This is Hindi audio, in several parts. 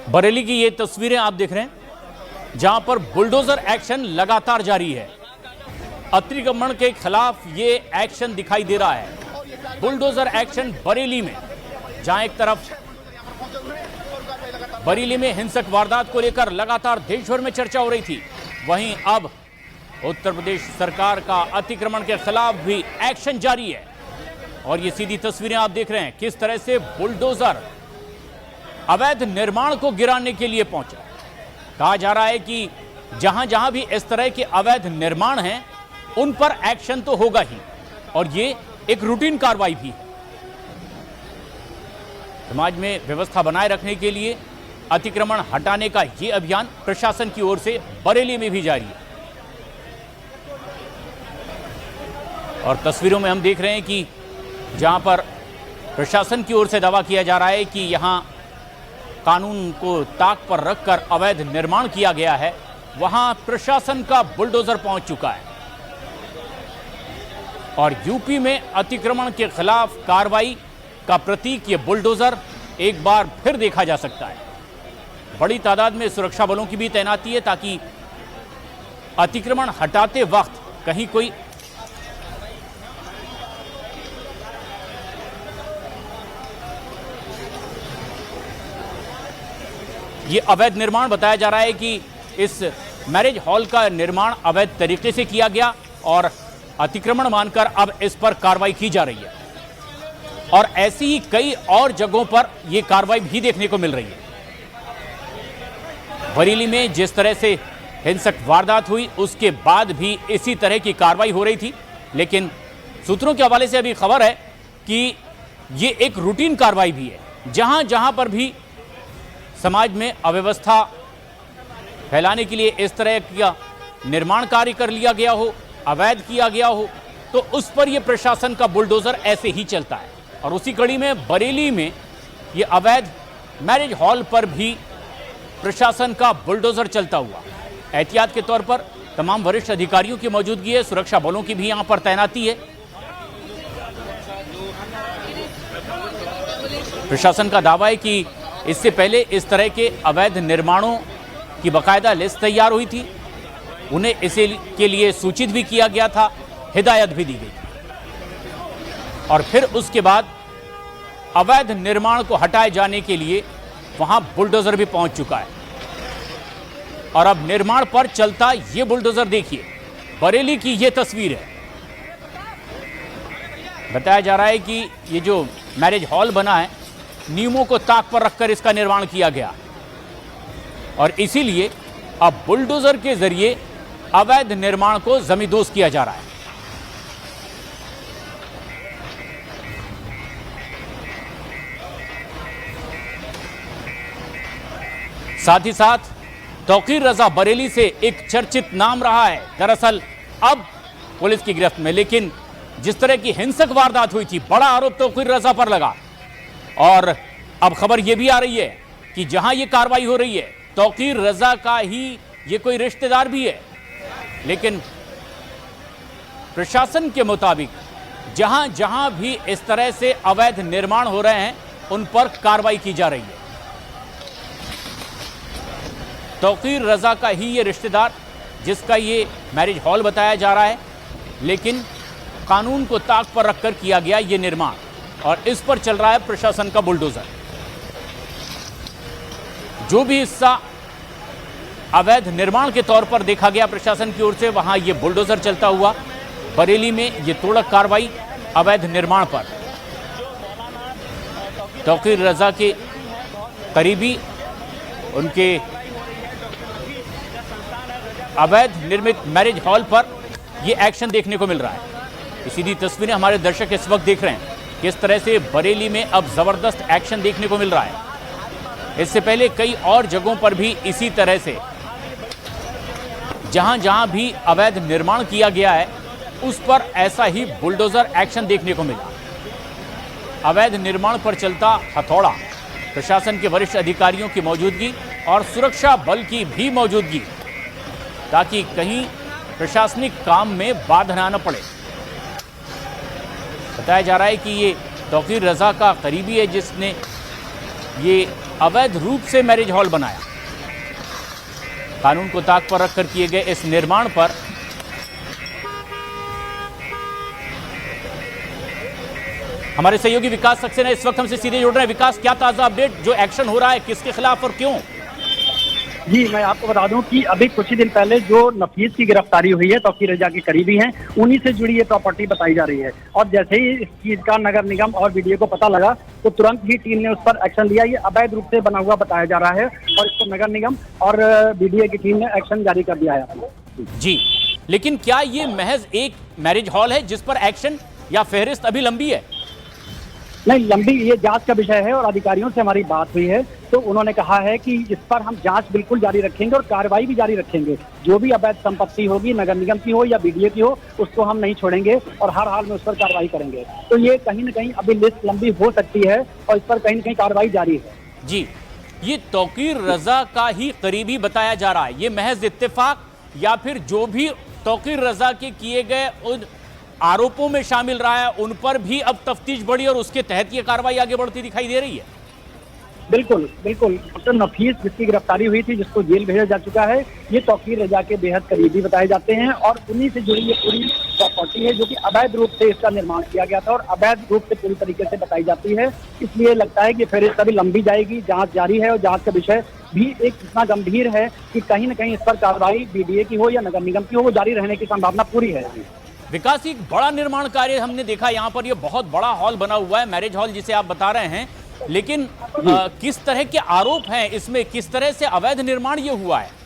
बरेली की ये तस्वीरें आप देख रहे हैं जहां पर बुलडोजर एक्शन लगातार जारी है। अतिक्रमण के खिलाफ ये एक्शन दिखाई दे रहा है। बुलडोजर एक्शन बरेली में, जहां एक तरफ बरेली में हिंसक वारदात को लेकर लगातार देश भर में चर्चा हो रही थी, वहीं अब उत्तर प्रदेश सरकार का अतिक्रमण के खिलाफ भी एक्शन जारी है। और ये सीधी तस्वीरें आप देख रहे हैं किस तरह से बुलडोजर अवैध निर्माण को गिराने के लिए पहुंचा। कहा जा रहा है कि जहां जहां भी इस तरह के अवैध निर्माण हैं उन पर एक्शन तो होगा ही, और ये एक रूटीन कार्रवाई भी है। समाज में व्यवस्था बनाए रखने के लिए अतिक्रमण हटाने का ये अभियान प्रशासन की ओर से बरेली में भी जारी है। और तस्वीरों में हम देख रहे हैं कि जहां पर प्रशासन की ओर से दावा किया जा रहा है कि यहां कानून को ताक पर रखकर अवैध निर्माण किया गया है, वहां प्रशासन का बुलडोजर पहुंच चुका है। और यूपी में अतिक्रमण के खिलाफ कार्रवाई का प्रतीक ये बुलडोजर एक बार फिर देखा जा सकता है। बड़ी तादाद में सुरक्षा बलों की भी तैनाती है ताकि अतिक्रमण हटाते वक्त कहीं कोई ये अवैध निर्माण, बताया जा रहा है कि इस मैरिज हॉल का निर्माण अवैध तरीके से किया गया और अतिक्रमण मानकर अब इस पर कार्रवाई की जा रही है। और ऐसी ही कई और जगहों पर यह कार्रवाई भी देखने को मिल रही है। बरेली में जिस तरह से हिंसक वारदात हुई उसके बाद भी इसी तरह की कार्रवाई हो रही थी, लेकिन सूत्रों के हवाले से अभी खबर है कि ये एक रूटीन कार्रवाई भी है। जहां जहां पर भी समाज में अव्यवस्था फैलाने के लिए इस तरह का निर्माण कार्य कर लिया गया हो, अवैध किया गया हो, तो उस पर यह प्रशासन का बुलडोजर ऐसे ही चलता है। और उसी कड़ी में बरेली में ये अवैध मैरिज हॉल पर भी प्रशासन का बुलडोजर चलता हुआ। एहतियात के तौर पर तमाम वरिष्ठ अधिकारियों की मौजूदगी है, सुरक्षा बलों की भी यहां पर तैनाती है। प्रशासन का दावा है कि इससे पहले इस तरह के अवैध निर्माणों की बाकायदा लिस्ट तैयार हुई थी, उन्हें इसे के लिए सूचित भी किया गया था, हिदायत भी दी गई थी। और फिर उसके बाद अवैध निर्माण को हटाए जाने के लिए वहां बुलडोजर भी पहुंच चुका है। और अब निर्माण पर चलता ये बुलडोजर देखिए, बरेली की ये तस्वीर है। बताया जा रहा है कि ये जो मैरिज हॉल बना है, नियमों को ताक पर रखकर इसका निर्माण किया गया और इसीलिए अब बुलडोजर के जरिए अवैध निर्माण को जमींदोज किया जा रहा है। साथ ही साथ तौकीर रजा बरेली से एक चर्चित नाम रहा है, दरअसल अब पुलिस की गिरफ्त में। लेकिन जिस तरह की हिंसक वारदात हुई थी, बड़ा आरोप तौकीर रजा पर लगा। और अब खबर यह भी आ रही है कि जहां यह कार्रवाई हो रही है, तौकीर रजा का ही ये कोई रिश्तेदार भी है। लेकिन प्रशासन के मुताबिक जहां जहां भी इस तरह से अवैध निर्माण हो रहे हैं उन पर कार्रवाई की जा रही है। तौकीर रजा का ही ये रिश्तेदार, जिसका ये मैरिज हॉल बताया जा रहा है, लेकिन कानून को ताक पर रखकर किया गया ये निर्माण, और इस पर चल रहा है प्रशासन का बुलडोजर। जो भी हिस्सा अवैध निर्माण के तौर पर देखा गया प्रशासन की ओर से, वहां ये बुलडोजर चलता हुआ। बरेली में ये तोड़क कार्रवाई अवैध निर्माण पर। तौकीर रजा के करीबी उनके अवैध निर्मित मैरिज हॉल पर यह एक्शन देखने को मिल रहा है। सीधी तस्वीरें हमारे दर्शक इस वक्त देख रहे हैं किस तरह से बरेली में अब जबरदस्त एक्शन देखने को मिल रहा है। इससे पहले कई और जगहों पर भी इसी तरह से जहां जहां भी अवैध निर्माण किया गया है उस पर ऐसा ही बुलडोजर एक्शन देखने को मिला। अवैध निर्माण पर चलता हथौड़ा, प्रशासन के वरिष्ठ अधिकारियों की मौजूदगी और सुरक्षा बल की भी मौजूदगी, ताकि कहीं प्रशासनिक काम में बाधा न पड़े। बताया जा रहा है कि ये तौकीर रजा का करीबी है जिसने ये अवैध रूप से मैरिज हॉल बनाया। कानून को ताक पर रखकर किए गए इस निर्माण पर हमारे सहयोगी विकास सक्सेना इस वक्त हमसे सीधे जुड़ रहे हैं। विकास, क्या ताजा अपडेट, जो एक्शन हो रहा है किसके खिलाफ और क्यों? जी, मैं आपको बता दूं कि अभी कुछ ही दिन पहले जो नफीस की गिरफ्तारी हुई है, तौकीर रजा के करीबी हैं, उन्हीं से जुड़ी ये प्रॉपर्टी बताई जा रही है। और जैसे ही इस चीज का नगर निगम और बीडीए को पता लगा तो तुरंत ही टीम ने उस पर एक्शन लिया। ये अवैध रूप से बना हुआ बताया जा रहा है और इस पर नगर निगम और बीडीए की टीम ने एक्शन जारी कर दिया है। जी, लेकिन क्या ये महज एक मैरिज हॉल है जिस पर एक्शन या फहरिस्त अभी लंबी है? नहीं, लंबी ये जांच का विषय है और अधिकारियों से हमारी बात हुई है तो उन्होंने कहा है कि इस पर हम जांच बिल्कुल जारी रखेंगे और कार्रवाई भी जारी रखेंगे। जो भी अवैध संपत्ति होगी, नगर निगम की हो या बीडीए की हो, उसको हम नहीं छोड़ेंगे और हर हाल में उस पर कार्रवाई करेंगे। तो ये कहीं न कहीं अभी लिस्ट लंबी हो सकती है और इस पर कहीं न कहीं कार्रवाई जारी है। जी, ये तौकीर रजा का ही करीबी बताया जा रहा है, ये महज इत्तेफाक या फिर जो भी तौकीर रजा के किए गए उन आरोपों में शामिल रहा है उन पर भी अब तफ्तीश बढ़ी और उसके तहत ये कार्रवाई आगे बढ़ती दिखाई दे रही है? बिल्कुल बिल्कुल। डॉक्टर नफीस जिसकी गिरफ्तारी हुई थी, जिसको जेल भेजा जा चुका है, ये तौकीर रजा के बेहद करीबी बताए जाते हैं और उन्हीं से जुड़ी ये पूरी प्रॉपर्टी है जो कि अवैध रूप से इसका निर्माण किया गया था और अवैध रूप से पूरी तरीके से बताई जाती है। इसलिए लगता है कि फहरिस्त अभी लंबी जाएगी, जांच जारी है और जांच का विषय भी एक इतना गंभीर है कि कहीं न कहीं इस पर कार्रवाई बीडीए की हो या नगर निगम की हो, वो जारी रहने की संभावना पूरी है। विकास, एक बड़ा निर्माण कार्य हमने देखा यहाँ पर, ये बहुत बड़ा हॉल बना हुआ है, मैरिज हॉल जिसे आप बता रहे हैं, लेकिन किस तरह के आरोप हैं इसमें, किस तरह से अवैध निर्माण ये हुआ है?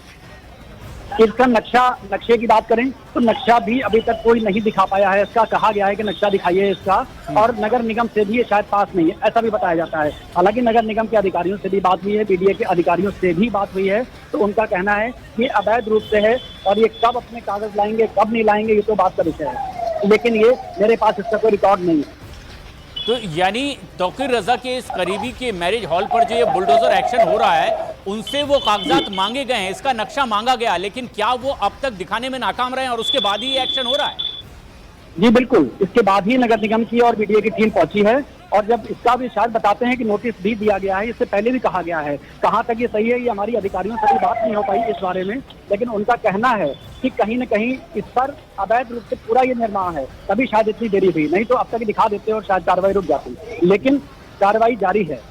इसका नक्शे की बात करें तो नक्शा भी अभी तक कोई नहीं दिखा पाया है। इसका कहा गया है कि नक्शा दिखाइए इसका, और नगर निगम से भी ये शायद पास नहीं है, ऐसा भी बताया जाता है। हालांकि नगर निगम के अधिकारियों से भी बात हुई है, बीडीए के अधिकारियों से भी बात हुई है, तो उनका कहना है कि अवैध रूप से है और ये कब अपने कागज लाएंगे कब नहीं लाएंगे ये तो बात का विषय है, लेकिन ये मेरे पास इसका कोई रिकॉर्ड नहीं है। तो यानी तौकीर रजा के इस करीबी के मैरिज हॉल पर जो ये बुलडोजर एक्शन हो रहा है, उनसे वो कागजात मांगे गए हैं, इसका नक्शा मांगा गया, लेकिन क्या वो अब तक दिखाने में नाकाम रहे और उसके बाद ही ये एक्शन हो रहा है? जी बिल्कुल, इसके बाद ही नगर निगम की और बीडीए की टीम पहुंची है और जब इसका भी शायद बताते हैं कि नोटिस भी दिया गया है, इससे पहले भी कहा गया है। कहाँ तक ये सही है ये हमारी अधिकारियों से भी बात नहीं हो पाई इस बारे में, लेकिन उनका कहना है कि कहीं न कहीं इस पर अवैध रूप से पूरा ये निर्माण है, तभी शायद इतनी देरी हुई, नहीं तो अब तक दिखा देते और शायद कार्रवाई रुक जाती, लेकिन कार्रवाई जारी है।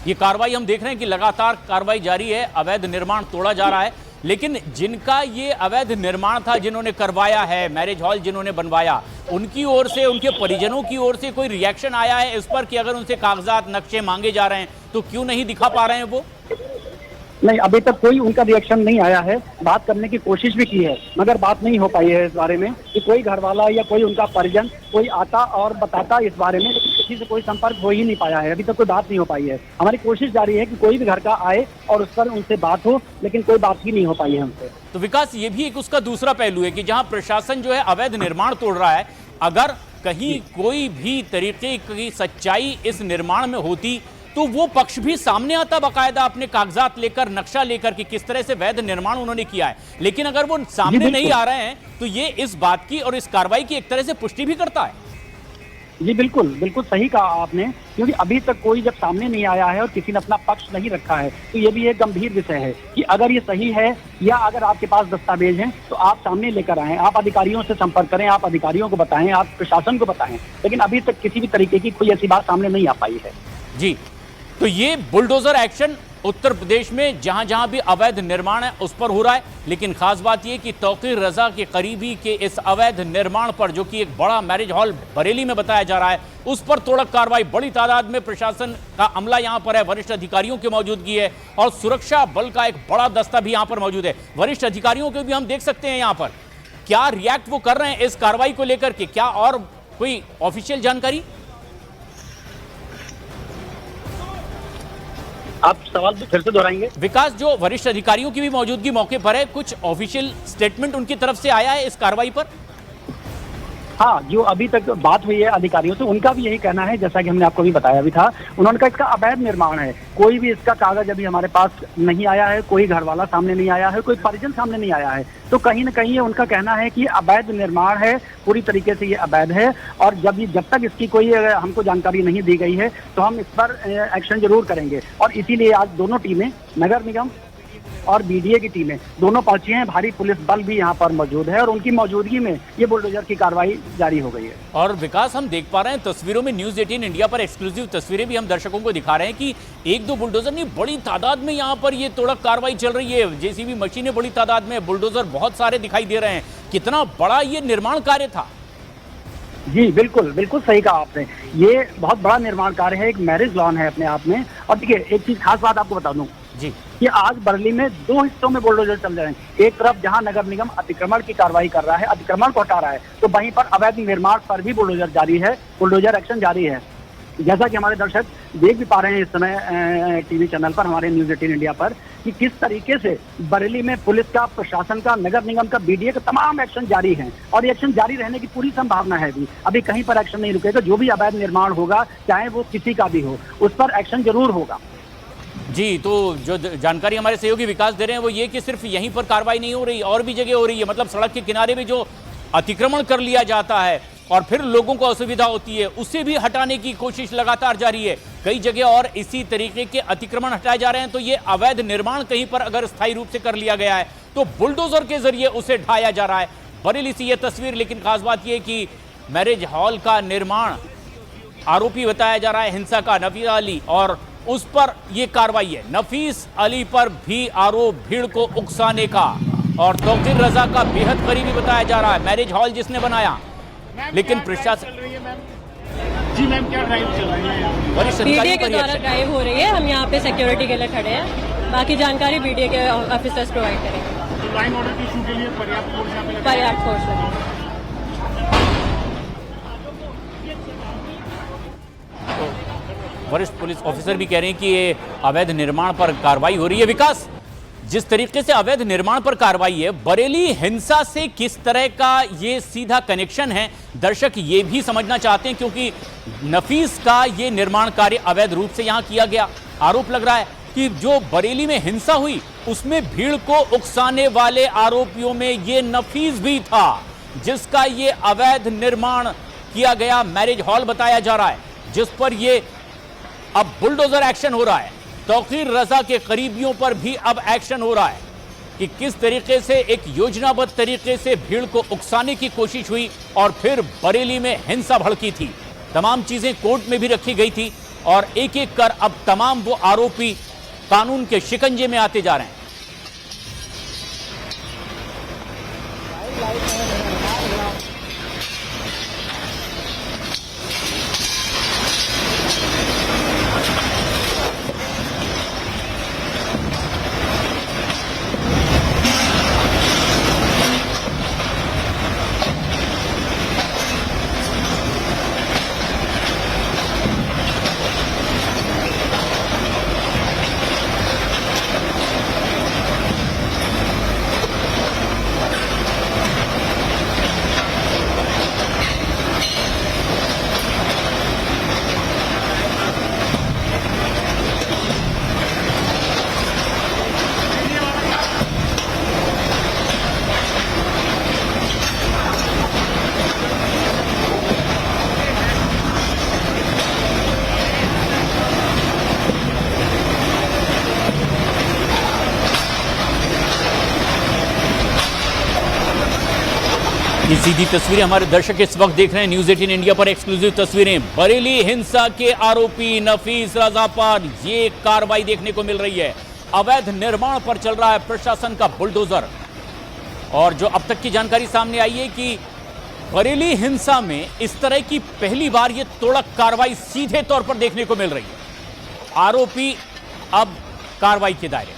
ये कार्रवाई हम देख रहे हैं कि लगातार कार्रवाई जारी है, अवैध निर्माण तोड़ा जा रहा है, लेकिन जिनका ये अवैध निर्माण था, जिन्होंने करवाया है, मैरिज हॉल जिन्होंने बनवाया, उनकी ओर से, उनके परिजनों की ओर से कोई रिएक्शन आया है इस पर कि अगर उनसे कागजात नक्शे मांगे जा रहे हैं तो क्यों नहीं दिखा पा रहे हैं वो? नहीं, अभी तक कोई उनका रिएक्शन नहीं आया है। बात करने की कोशिश भी की है मगर बात नहीं हो पाई है इस बारे में कि कोई घर वाला या कोई उनका परिजन कोई आता और बताता इस बारे में, लेकिन किसी से कोई संपर्क हो ही नहीं पाया है, अभी तक कोई बात नहीं हो पाई है। हमारी कोशिश जारी है कि कोई भी घर का आए और उस पर उनसे बात हो, लेकिन कोई बात ही नहीं हो पाई है हमसे। तो विकास, ये भी एक उसका दूसरा पहलू है कि जहां प्रशासन जो है अवैध निर्माण तोड़ रहा है, अगर कहीं कोई भी तरीके की सच्चाई इस निर्माण में होती तो वो पक्ष भी सामने आता बाकायदा अपने कागजात लेकर, नक्शा लेकर कि किस तरह से वैध निर्माण उन्होंने किया है, लेकिन अगर वो सामने नहीं आ रहे हैं तो ये इस बात की और इस कार्रवाई की एक तरह से पुष्टि भी करता है। जी बिल्कुल, बिल्कुल सही कहा आपने, क्योंकि अभी तक कोई जब सामने नहीं आया है और किसी ने अपना पक्ष नहीं रखा है तो ये भी एक गंभीर विषय है कि अगर ये सही है या अगर आपके पास दस्तावेज हैं तो आप सामने लेकर आएं, आप अधिकारियों से संपर्क करें, आप अधिकारियों को बताएं, आप प्रशासन को बताएं, लेकिन अभी तक किसी भी तरीके की कोई ऐसी बात सामने नहीं आ पाई है। जी, तो ये बुलडोजर एक्शन उत्तर प्रदेश में जहां जहां भी अवैध निर्माण है उस पर हो रहा है, लेकिन खास बात यह कि तौकीर रजा के करीबी के इस अवैध निर्माण पर, जो कि एक बड़ा मैरिज हॉल बरेली में बताया जा रहा है, उस पर तोड़क कार्रवाई, बड़ी तादाद में प्रशासन का अमला यहां पर है, वरिष्ठ अधिकारियों की मौजूदगी है और सुरक्षा बल का एक बड़ा दस्ता भी यहां पर मौजूद है। वरिष्ठ अधिकारियों को भी हम देख सकते हैं यहां पर, क्या रिएक्ट वो कर रहे हैं इस कार्रवाई को लेकर के, क्या और कोई ऑफिशियल जानकारी? आप सवाल फिर से दोहराएंगे? विकास, जो वरिष्ठ अधिकारियों की भी मौजूदगी मौके पर है, कुछ ऑफिशियल स्टेटमेंट उनकी तरफ से आया है इस कार्रवाई पर? हाँ, जो अभी तक बात हुई है अधिकारियों से, उनका भी यही कहना है, जैसा कि हमने आपको भी बताया भी था, उन्होंने कहा इसका अवैध निर्माण है। कोई भी इसका कागज अभी हमारे पास नहीं आया है, कोई घर वाला सामने नहीं आया है, कोई परिजन सामने नहीं आया है। तो कहीं ना कहीं ये उनका कहना है कि अवैध निर्माण है, पूरी तरीके से ये अवैध है, और जब तक इसकी कोई हमको जानकारी नहीं दी गई है तो हम इस पर एक्शन जरूर करेंगे। और इसीलिए आज दोनों टीमें, नगर निगम और बीडीए की टीमें दोनों पहुंची हैं, भारी पुलिस बल भी यहाँ पर मौजूद है और उनकी मौजूदगी में ये बुलडोजर की कार्रवाई जारी हो गई है। और विकास, हम देख पा रहे हैं तस्वीरों में, न्यूज़ 18 इंडिया पर एक्सक्लूसिव तस्वीरें भी हम दर्शकों को दिखा रहे हैं कि एक दो बुलडोजर नहीं, बड़ी तादाद में यहाँ पर ये तोड़क कार्रवाई चल रही है। जेसीबी मशीनें बड़ी तादाद में, बुलडोजर बहुत सारे दिखाई दे रहे हैं। कितना बड़ा ये निर्माण कार्य था? जी बिल्कुल, बिल्कुल सही कहा आपने। ये बहुत बड़ा निर्माण कार्य है, एक मैरिज लॉन है अपने आप में। और देखिए, एक चीज खास बात आपको बता दूं जी कि आज बरली में दो हिस्सों में बुलडोजर चल रहे हैं। एक तरफ जहां नगर निगम अतिक्रमण की कार्रवाई कर रहा है, अतिक्रमण को हटा रहा है, तो वहीं पर अवैध निर्माण पर भी बुलडोजर जारी है, बुलडोजर एक्शन जारी है। जैसा कि हमारे दर्शक देख भी पा रहे हैं इस समय टीवी चैनल पर, हमारे न्यूज़ 18 इंडिया पर, कि किस तरीके से बरेली में पुलिस का, प्रशासन का, नगर निगम का, बीडीए का तमाम एक्शन जारी है। और ये एक्शन जारी रहने की पूरी संभावना है भी। अभी कहीं पर एक्शन नहीं रुकेगा। जो भी अवैध निर्माण होगा, चाहे वो किसी का भी हो, उस पर एक्शन जरूर होगा। जी, तो जो जानकारी हमारे सहयोगी विकास दे रहे हैं वो ये कि सिर्फ यहीं पर कार्रवाई नहीं हो रही, और भी जगह हो रही है। मतलब सड़क के किनारे भी जो अतिक्रमण कर लिया जाता है और फिर लोगों को असुविधा होती है, उससे भी हटाने की कोशिश लगातार जारी है। कई जगह और इसी तरीके के अतिक्रमण हटाए जा रहे हैं। तो ये अवैध निर्माण कहीं पर अगर स्थायी रूप से कर लिया गया है तो बुलडोजर के जरिए उसे ढाया जा रहा है। बरेली से यह तस्वीर। लेकिन खास बात यह कि मैरिज हॉल का निर्माण आरोपी बताया जा रहा है हिंसा का नफीस अली, और उस पर यह कार्रवाई है। नफीस अली पर भी आरोप भीड़ को उकसाने का, और तौकीर रजा का बेहद करीबी बताया जा रहा है, मैरिज हॉल जिसने बनाया। लेकिन प्रशासन जी मैम, क्या ड्राइव चल रही है? बीडीए के द्वारा ड्राइव हो रही है। हम यहाँ पे सिक्योरिटी के लिए खड़े हैं। बाकी जानकारी बीडीए के ऑफिसर्स प्रोवाइड करेंगे। तो लाइन ऑर्डर की इशू के लिए पर्याप्त फोर्स यहाँ पे लगा है? पर्याप्त फोर्स लगेगी। वरिष्ठ पुलिस ऑफिसर भी कह रहे हैं कि ये अवैध निर्माण पर कार्रवाई हो रही है। विकास, जिस तरीके से अवैध निर्माण पर कार्रवाई है, बरेली हिंसा से किस तरह का ये सीधा कनेक्शन है, दर्शक ये भी समझना चाहते हैं। क्योंकि नफीस का ये निर्माण कार्य अवैध रूप से यहां किया गया। आरोप लग रहा है कि जो बरेली में हिंसा हुई उसमें भीड़ को उकसाने वाले आरोपियों में ये नफीस भी था, जिसका ये अवैध निर्माण किया गया मैरिज हॉल बताया जा रहा है, जिस पर ये अब बुलडोजर एक्शन हो रहा है। तौकीर रजा के करीबियों पर भी अब एक्शन हो रहा है कि किस तरीके से एक योजनाबद्ध तरीके से भीड़ को उकसाने की कोशिश हुई और फिर बरेली में हिंसा भड़की थी। तमाम चीजें कोर्ट में भी रखी गई थी और एक एक कर अब तमाम वो आरोपी कानून के शिकंजे में आते जा रहे हैं। ये सीधी तस्वीरें हमारे दर्शक इस वक्त देख रहे हैं न्यूज़ 18 इंडिया पर। एक्सक्लूसिव तस्वीरें बरेली हिंसा के आरोपी नफीस रजा पर ये कार्रवाई देखने को मिल रही है। अवैध निर्माण पर चल रहा है प्रशासन का बुलडोजर। और जो अब तक की जानकारी सामने आई है कि बरेली हिंसा में इस तरह की पहली बार ये तोड़क कार्रवाई सीधे तौर पर देखने को मिल रही है। आरोपी अब कार्रवाई के दायरे